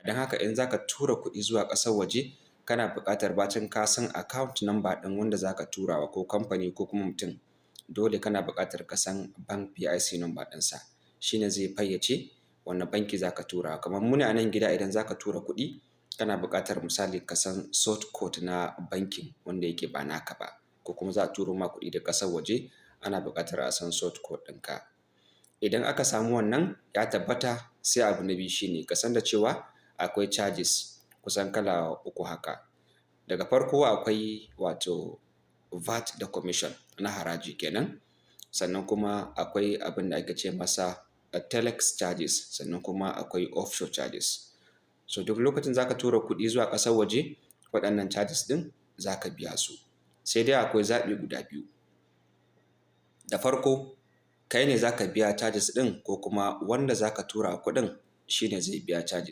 Don haka in za ka tura kuɗi zuwa ƙasar waje, kana buƙatar bacin ka san account number ɗin wanda za ka turawa ko kamfani ko kuma mutum, dole kana buƙatar ka san bank PIC number ɗinsa, shi ne zai fayyace wane banki za ka turawa. Kamar mu ne a nan gida idan za ka tura kuɗi, kana buƙatar misali ka san sort code na bankin wanda yake ba naka ba, ko kuma za a turo ma kuɗi daga ƙasar waje, ana buƙatar a san sort code ɗinka. Idan aka samu wannan ya tabbata, sai abu na biyu shi ne ka san da cewa akwai charges kusan kala uku haka. Daga farko akwai wato VAT da commission na haraji kenan, sannan kuma akwai abin da ake ce masa telex charges, sannan kuma akwai offshore charges. So duk lokacin za ka tura kuɗi zuwa ƙasar waje, waɗannan charges ɗin za ka biya su. Sai dai akwai zaɓi guda biyu. Da farko, kai ne za ka biya charges ɗin ko kuma wanda za ka tura kuɗin shi ne zai biya charges.